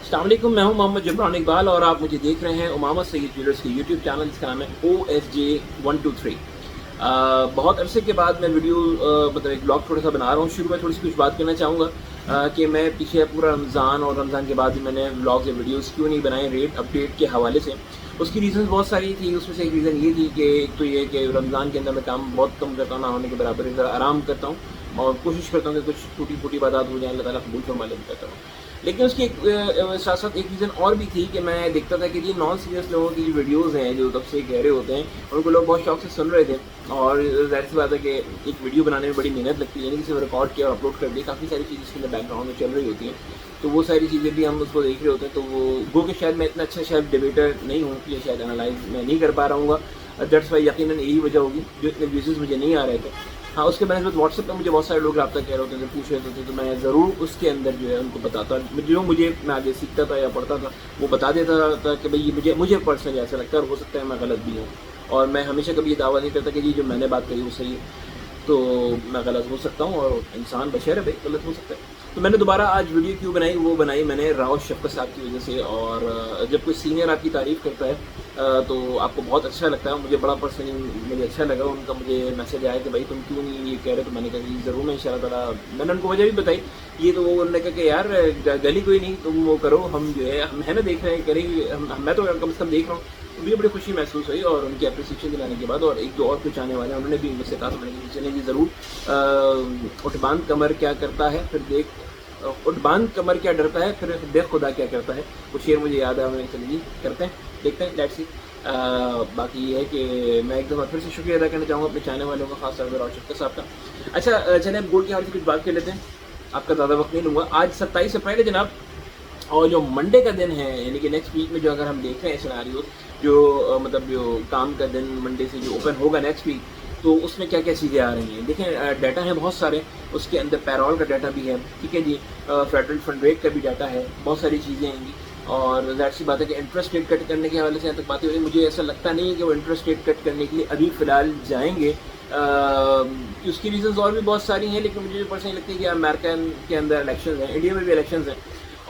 अस्सलाम वालेकुम, मैं हूं मोहम्मद जबरान इकबाल और आप मुझे देख रहे हैं उमामा सैयद ज्वेलर्स के यूट्यूब चैनल जिसका नाम है OSJ123। बहुत अरसे के बाद मैं वीडियो मतलब एक ब्लॉग थोड़ा सा बना रहा हूँ। शुरू में थोड़ी सी कुछ बात करना चाहूँगा कि मैं पीछे पूरा रमज़ान और रमज़ान के बाद भी मैंने ब्लॉग्स या वीडियोस क्यों नहीं बनाए रेट अपडेट के हवाले से। उसकी रीज़न बहुत सारी थी। उसमें से एक रीज़न ये थी कि एक तो ये कि रमज़ान के अंदर मैं काम बहुत कम करता हूँ, ना होने के बराबर इधर आराम करता हूँ और कोशिश करता हूँ कि कुछ टूटी फूटी बात हो जाए, अल्लाह ताला कबूल फरमा लेता करता हूँ। लेकिन उसकी एक साथ साथ एक रीज़न और भी थी कि मैं देखता था कि ये नॉन सीरियस लोगों की जो वीडियोज़ हैं जो तब से कह रहे होते हैं उनको लोग बहुत शौक से सुन रहे थे। और ज़ाहिर सी बात है कि एक वीडियो बनाने में बड़ी मेहनत लगती है, यानी कि सिर्फ रिकॉर्ड किया और अपलोड कर दिया, काफ़ी सारी चीज़ें इसके अंदर बैकग्राउंड में चल रही होती हैं। तो वो सारी चीज़ें भी हम उसको देख रहे होते हैं। तो वो गो कि शायद मैं इतना अच्छा शायद डिबेटर नहीं हूँ या शायद एनालाइज मैं नहीं कर पा रहा हूँ। दैट्स वाई यकीनन यही वजह होगी जो इतने व्यूज़ मुझे नहीं आ रहे थे। हाँ, उसके बनस्बत व्हाट्सएप पर मुझे बहुत सारे लोग रब्ता कह रहे होते थे, पूछ रहे थे, तो मैं ज़रूर उसके अंदर जो है उनको बताता, जो मुझे मैं आगे सीखता था या पढ़ता था वो बता देता था कि भाई ये मुझे पर्सनली ऐसा लगता है और हो सकता है मैं गलत भी हूँ। और मैं हमेशा कभी ये दावा नहीं करता कि जी जो मैंने बात करी वो सही है, तो मैं गलत हो सकता हूँ और इंसान बशर है भाई, गलत हो सकता है। तो मैंने दोबारा आज वीडियो क्यों बनाई, वो बनाई मैंने राव शफकत साहब की वजह से। और जब कोई सीनियर आपकी तारीफ़ करता है तो आपको बहुत अच्छा लगता है। मुझे बड़ा पर्सनली मुझे अच्छा लगा, उनका मुझे मैसेज आया कि भाई तुम क्यों नहीं ये कह रहे, तो मैंने कहा कि ज़रूर मैं इंशाल्लाह ताला, मैंने उनको वजह भी बताई ये। तो वो उन्होंने कहा कि यार गली कोई नहीं, तुम वो करो, हम जो है हम है ना देख रहे हैं करेंगे, मैं तो कम से कम देख रहा हूँ। मुझे बड़ी खुशी महसूस हुई और उनकी अप्रिसिएशन दिलाने के बाद। और एक दो और कुछ आने वाले हैं, उन्होंने भी मुझसे कहा, तो मैंने चले जी ज़रूर। उठबान कमर क्या करता है फिर देख, उठबान कमर क्या डरता है फिर देख खुदा क्या करता है, वो शेर मुझे याद है। मैंने चलिए जी करते हैं, देखते हैं, लेट्स सी। बाकी ये है कि मैं एक दफ़ा फिर से शुक्रिया अदा करना चाहूँगा अपने चाहने वालों का, खास तौर पर राशिद साहब का। अच्छा चलिए अब गोल्ड के हवाले से कुछ बात कर लेते हैं, आपका ज़्यादा वक्त नहीं लूँगा। आज 27 अप्रैल है जनाब, और जो मंडे का दिन है यानी कि नेक्स्ट वीक में जो अगर हम देख रहे हैं सिनारियो, जो मतलब जो काम का दिन मंडे से जो ओपन होगा नेक्स्ट वीक, तो उसमें क्या क्या चीज़ें आ रही हैं। देखें डाटा है बहुत सारे, उसके अंदर पैरोल का डाटा भी है, ठीक है जी, फेडरल फंड रेट का भी डाटा है, बहुत सारी चीज़ें आएंगी। और ज़ाहिर सी बात है कि इंटरेस्ट रेट कट करने के हवाले से तक बातें हो रही, मुझे ऐसा लगता नहीं है कि वो इंटरेस्ट रेट कट करने के लिए अभी फ़िलहाल जाएंगे। उसकी रीज़न्स और भी बहुत सारी हैं, लेकिन मुझे पर्सनली लगती है कि अमेरिका के अंदर इलेक्शन हैं, इंडिया में भी इलेक्शन हैं,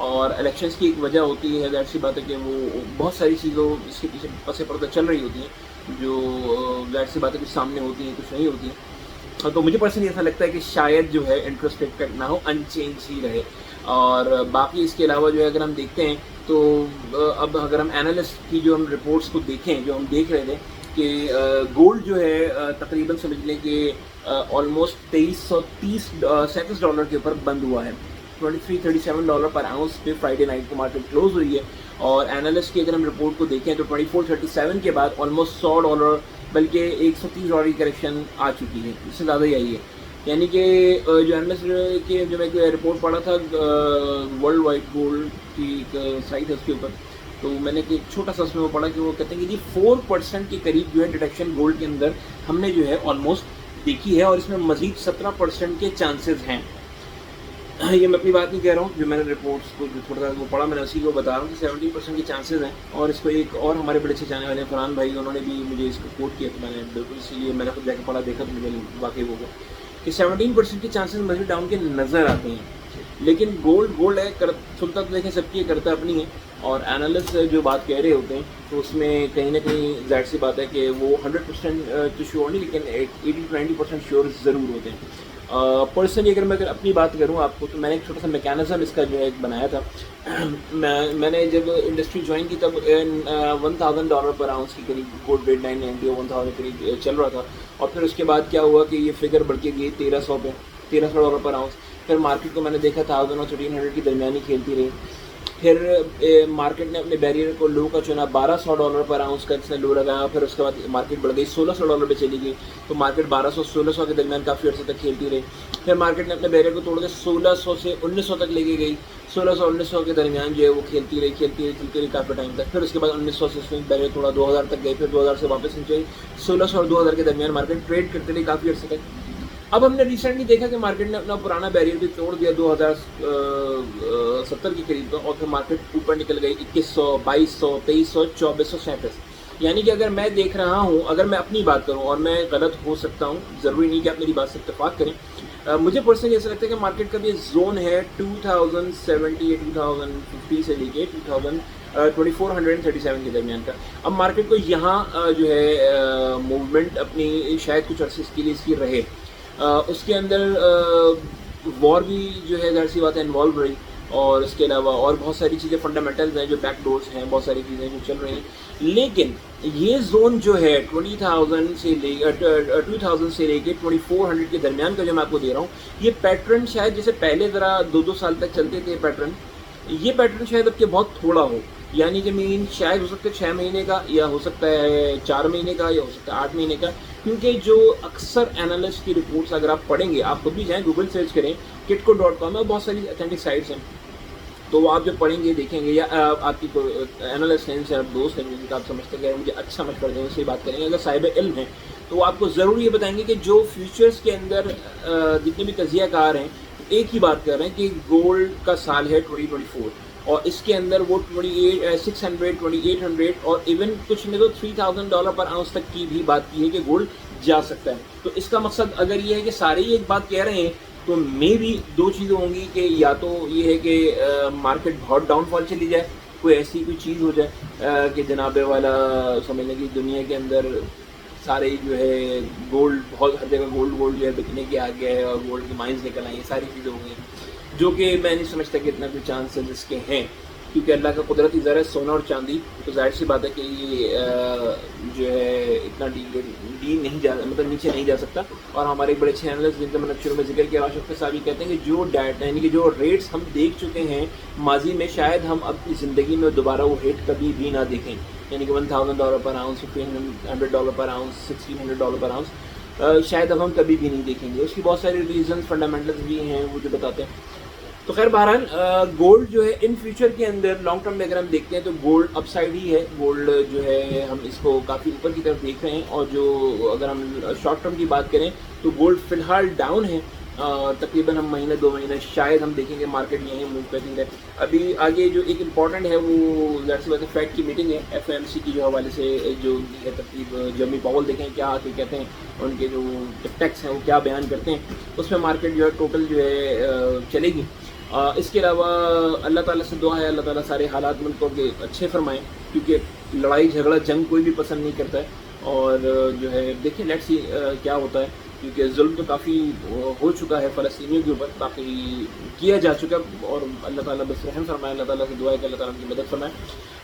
और इलेक्शंस की एक वजह होती है, ज़ाहिर सी बात है कि वो बहुत सारी चीज़ों इसके पीछे पसे पर्दा चल रही होती हैं, जो ज़ाहिर सी बात है कुछ सामने होती हैं कुछ नहीं होती हैं। तो मुझे पर्सनली ऐसा लगता है कि शायद जो है इंटरेस्ट रेट कट ना हो, अनचेंज ही रहे। और बाकी इसके अलावा जो है अगर हम देखते हैं तो अब अगर हम एनालिस्ट की जो हम रिपोर्ट्स को देखें, जो हम देख रहे थे कि गोल्ड जो है तकरीबन समझ लें कि ऑलमोस्ट $2337 के ऊपर बंद हुआ है। $2337 पर आउंस पे फ्राइडे नाइट को मार्केट क्लोज हुई है। और एनालिस्ट की अगर हम रिपोर्ट को देखें तो 2437 के बाद ऑलमोस्ट $100 बल्कि $130 की करेक्शन आ चुकी है, इससे ज़्यादा ही आई है। यानी कि जो एनालिस्ट के जो मैं रिपोर्ट पढ़ा था वर्ल्ड वाइड गोल्ड की एक साइट है उसके ऊपर, तो मैंने एक छोटा सा उसमें वो पढ़ा कि वो कहते हैं कि जी 4% के करीब जो है डिडक्शन गोल्ड के अंदर हमने जो है ऑलमोस्ट देखी है, और इसमें मज़ीद 17% के चांसेस हैं। ये मैं अपनी बात नहीं कह रहा हूँ, जो मैंने रिपोर्ट्स को जो थोड़ा सा वो पढ़ा मैंने उसी को बता रहा हूँ कि 70% के चांसेस हैं। और इसको एक और हमारे बड़े अच्छे जाने वाले हैं फरहान भाई, उन्होंने भी मुझे इसको कोट किया, तो मैंने बिल्कुल इसीलिए मैंने खुद जाकर पढ़ा, देखा, तो मुझे वाकई हो गया कि 17% के चांसेस मज़ीद डाउन के नज़र आते हैं। लेकिन गोल्ड है, सुनता तो देखें सबकी, करता अपनी है। और एनालिस्ट जो बात कह रहे होते हैं तो उसमें कहीं ना कहीं जाहिर सी बात है कि वो 100% तो श्योर नहीं, लेकिन 80-90% श्योर ज़रूर होते हैं। पर्सनली अगर अपनी बात करूं आपको, तो मैंने एक छोटा सा मैकेनिज़्म इसका जो है बनाया था। मैंने जब इंडस्ट्री ज्वाइन की तब $1000 पर आउंस की करीब गोल्ड रेट 990 और 1000 करीब चल रहा था। और फिर उसके बाद क्या हुआ कि ये फिगर बढ़ के गई $1300 पर आउंस। फिर मार्केट को मैंने देखा 1000 और 1300 की दरमियानी खेलती रही। फिर मार्केट ने अपने बैरियर को लो का चुना, $1200 पर आउंस का इसने लो लगाया। फिर उसके बाद मार्केट बढ़ गई $1600 पे चली गई, तो मार्केट 1200-1600 के दरमियान काफ़ी अर्से तक खेलती रही। फिर मार्केट ने अपने बैरियर को तोड़ के 1600 से 1900 तक लेके गई, 1600-1900 के दरमियान जो है वो खेलती रही काफ़ी टाइम तक। फिर उसके बाद 1900 से उसने बैरियर थोड़ा 2000 तक गई, फिर 2000 से वापस नीचे 1600 और 2000 के दरमियान मार्केट ट्रेड करते रही काफ़ी अर्से तक। अब हमने रिसेंटली देखा कि मार्केट ने अपना पुराना बैरियर भी तोड़ दिया 2070 के करीब का, और फिर मार्केट ऊपर निकल गई 2100, 2200, 2300, 2400, 37। यानी कि अगर मैं देख रहा हूँ, अगर मैं अपनी बात करूँ, और मैं गलत हो सकता हूँ, ज़रूरी नहीं कि आप मेरी बात से इत्तेफाक करें, مجھے پرسنلی ایسا لگتا ہے کہ مارکیٹ کا بھی زون ہے 2070 یا 2050 سے لے کے 2437 کے درمیان کا. اب مارکیٹ کو یہاں جو ہے موومنٹ اپنی شاید کچھ عرصے کے لیے اس کی رہے. اس کے اندر وار بھی جو ہے ظاہر سی بات ہے انوالو رہی, اور اس کے علاوہ اور بہت ساری چیزیں فنڈامنٹلز ہیں جو بیک ڈورس ہیں, بہت ساری چیزیں جو چل رہی ہیں. لیکن یہ زون جو ہے 20,000 سے لے کے 2400 کے درمیان کا جو میں آپ کو دے رہا ہوں, یہ پیٹرن شاید جیسے پہلے ذرا 2 سال تک چلتے تھے پیٹرن, یہ پیٹرن شاید اب کے بہت تھوڑا ہو. یعنی کہ مین شاید ہو سکتا ہے 6 مہینے کا, یا ہو سکتا ہے 4 مہینے کا, یا ہو سکتا ہے 8 مہینے کا. کیونکہ جو اکثر انالسٹ کی رپورٹس اگر آپ پڑھیں گے, آپ خود بھی جائیں گوگل سرچ کریں, kitco.com میں بہت ساری اتھینٹک سائٹس ہیں, تو وہ آپ جب پڑھیں گے دیکھیں گے, یا آپ کی کوئی انالسٹ ہیں سے آپ دوست ہیں جن کا آپ سمجھتے ہیں کہ مجھے اچھا مشورہ دیں, اس سے بات کریں گے. اگر صاحب علم ہیں تو وہ آپ کو ضرور یہ بتائیں گے کہ جو فیوچرز کے اندر جتنے بھی تجزیہ کار ہیں ایک ہی بات کر رہے ہیں کہ گولڈ کا سال ہے 2024, اور اس کے اندر وہ 600 2800 اور ایون کچھ نے تو $3,000 پر آؤنس تک کی بھی بات کی ہے کہ گولڈ جا سکتا ہے. تو اس کا مقصد اگر یہ ہے کہ سارے ہی ایک بات کہہ رہے ہیں, تو میں بھی 2 چیزیں ہوں گی کہ یا تو یہ ہے کہ مارکیٹ بہت ڈاؤن فال چلی جائے, کوئی ایسی کوئی چیز ہو جائے کہ جناب والا سمجھنے کی دنیا کے اندر سارے جو ہے گولڈ بہت ہر جگہ گولڈ جو ہے بکنے کے آ گیا ہے, اور گولڈ کی مائنز نکل آئی, یہ ساری چیزیں ہو گئی, جو کہ میں نہیں سمجھتا کہ اتنا کوئی چانسز اس کے ہیں, کیونکہ اللہ کا قدرتی ذرا سونا اور چاندی, تو ظاہر سی بات ہے کہ یہ جو ہے اتنا نہیں جا مطلب نیچے نہیں جا سکتا. اور ہمارے ایک بڑے اچھے انالسٹ جن کا میں نے شروع میں ذکر کیا, راشد صاحب کہتے ہیں کہ جو ڈیٹا یعنی کہ جو ریٹس ہم دیکھ چکے ہیں ماضی میں, شاید ہم اپنی زندگی میں دوبارہ وہ ریٹ کبھی بھی نہ دیکھیں. یعنی کہ $1,000 پر آؤنس, $1,500 پر آؤنس, $1,600 پر آؤنس شاید اب ہم کبھی بھی نہیں دیکھیں گے. اس کی بہت ساری ریزنس فنڈامنٹلز بھی ہیں وہ جو بتاتے ہیں. تو خیر بہرحال گولڈ جو ہے ان فیوچر کے اندر لانگ ٹرم میں اگر ہم دیکھتے ہیں تو گولڈ اپ سائڈ ہی ہے. گولڈ جو ہے ہم اس کو کافی اوپر کی طرف دیکھ رہے ہیں, اور جو اگر ہم شارٹ ٹرم کی بات کریں تو گولڈ فی الحال ڈاؤن ہے. تقریباً ہم مہینہ 2 مہینہ شاید ہم دیکھیں گے مارکیٹ یہیں موو کرتی ہے. ابھی آگے جو ایک امپورٹنٹ ہے وہ ظاہر سی بات ہے فیڈ کی میٹنگ ہے, FOMC کی جو حوالے سے جو ہے ترتیب, جرمی پاول دیکھیں کیا آ کے کہتے ہیں, ان کے جو ٹیکس ہیں وہ کیا بیان کرتے ہیں, اس میں مارکیٹ جو ہے ٹوٹل جو ہے چلے گی. اس کے علاوہ اللہ تعالیٰ سے دعا ہے اللہ تعالیٰ سارے حالات ملکوں کے اچھے فرمائیں, کیونکہ لڑائی جھگڑا جنگ کوئی بھی پسند نہیں کرتا ہے. اور جو ہے دیکھیں لیٹس سی کیا ہوتا ہے, کیونکہ ظلم تو کافی ہو چکا ہے فلسطینیوں کے اوپر, باقی کیا جا چکا, اور اللہ تعالیٰ بس رحم فرمائے, اللہ تعالیٰ سے دعا ہے کہ اللہ تعالیٰ کی مدد فرمائے.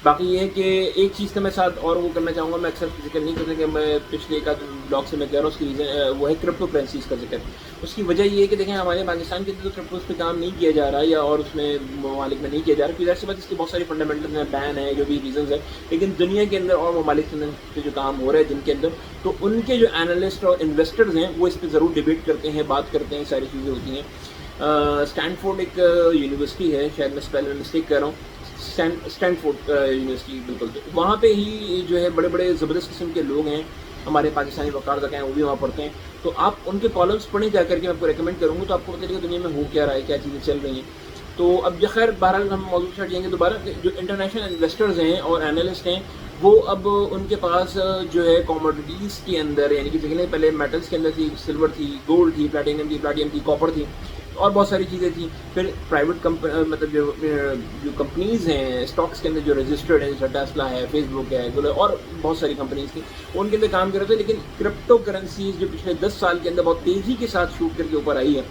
باقی یہ ہے کہ ایک چیز کا میں ساتھ اور وہ کرنا چاہوں گا, میں اکثر ذکر نہیں کرتا کہ میں پچھلے ایک بلاگ سے میں کہہ رہا ہوں, اس کی ریزن وہ ہے کرپٹو کرنسیز کا ذکر. اس کی وجہ یہ ہے کہ دیکھیں ہمارے پاکستان کے اندر تو کرپٹوز پہ کام نہیں کیا جا رہا, یا اور اس میں ممالک میں نہیں کیا جا رہا, کیونکہ بات اس کی بہت ساری فنڈامنٹل ہیں, بین ہے, جو بھی ریزنز ہیں, لیکن دنیا کے اندر اور ممالک کے اندر جو کام ہو رہا ہے جن کے اندر, تو ان کے جو انالسٹ اور انویسٹرز ہیں وہ اس پہ ضرور ڈیبیٹ کرتے ہیں, بات کرتے ہیں, ساری چیزیں ہوتی ہیں. اسٹینفورڈ ایک یونیورسٹی ہے, شاید میں اسپیل میں مسٹیک کر رہا ہوں, اسٹینفورڈ یونیورسٹی بالکل, تو وہاں پہ ہی جو ہے بڑے بڑے زبردست قسم کے لوگ ہیں, ہمارے پاکستانی وقار تک ہیں, وہ بھی وہاں پڑھتے ہیں. تو آپ ان کے کالمس پڑھیں جا کر کے, میں آپ کو ریکمینڈ کروں گا, تو آپ کو پتہ چلے گا دنیا میں ہو کیا رہا ہے, کیا چیزیں چل رہی ہیں. تو اب جو خیر بہرحال ہم موضوع چھٹ جائیں گے دوبارہ, جو انٹرنیشنل انویسٹرز ہیں اور انالسٹ ہیں وہ اب ان کے پاس جو ہے کوموڈیٹیز کے اندر, یعنی کہ دیکھیں پہلے میٹلس کے اندر تھی, سلور تھی, گولڈ تھی, پلاٹینم تھی, کاپر تھی, اور بہت ساری چیزیں تھیں. پھر پرائیویٹ مطلب جو کمپنیز ہیں اسٹاکس کے اندر جو رجسٹرڈ ہیں, جیسے ٹیسلا ہے, فیس بک ہے, اور بہت ساری کمپنیز تھیں, ان کے اندر کام کر رہے تھے. لیکن کرپٹو کرنسیز جو پچھلے 10 سال کے اندر بہت تیزی کے ساتھ شوٹ کر کے اوپر آئی ہے,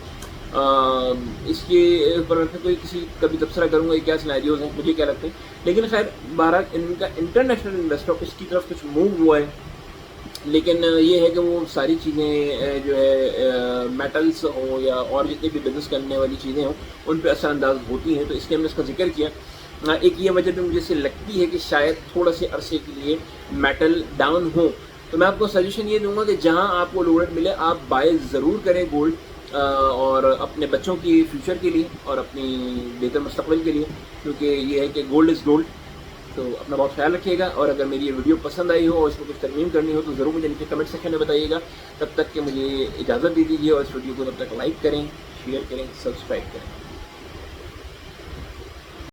اس کے اوپر میں کوئی کبھی تبصرہ کروں گا یہ کیا سینیریوز ہیں, مجھے کیا لگتے ہیں. لیکن خیر بہرحال ان کا انٹرنیشنل انویسٹر اس کی طرف کچھ موو ہوا ہے, لیکن یہ ہے کہ وہ ساری چیزیں جو ہے میٹلس ہوں یا اور جتنے بھی بزنس کرنے والی چیزیں ہوں ان پہ اثر انداز ہوتی ہیں. تو اس لیے ہم نے اس کا ذکر کیا. ایک یہ وجہ بھی مجھے سے لگتی ہے کہ شاید تھوڑا سے عرصے کے لیے میٹل ڈاؤن ہوں. تو میں آپ کو سجیشن یہ دوں گا کہ جہاں آپ کو لوڈ ملے آپ بائی ضرور کریں گولڈ, اور اپنے بچوں کی فیوچر کے لیے اور اپنی بہتر مستقبل کے لیے, کیونکہ یہ ہے کہ گولڈ از گولڈ. تو اپنا بہت خیال رکھیے گا, اور اگر میری یہ ویڈیو پسند آئی ہو اور اس میں کچھ ترمیم کرنی ہو تو ضرور مجھے نیچے کمنٹ سیکشن میں بتائیے گا. تب تک کہ مجھے اجازت دے دیجیے, اور اس ویڈیو کو تب تک لائک کریں, شیئر کریں, سبسکرائب کریں.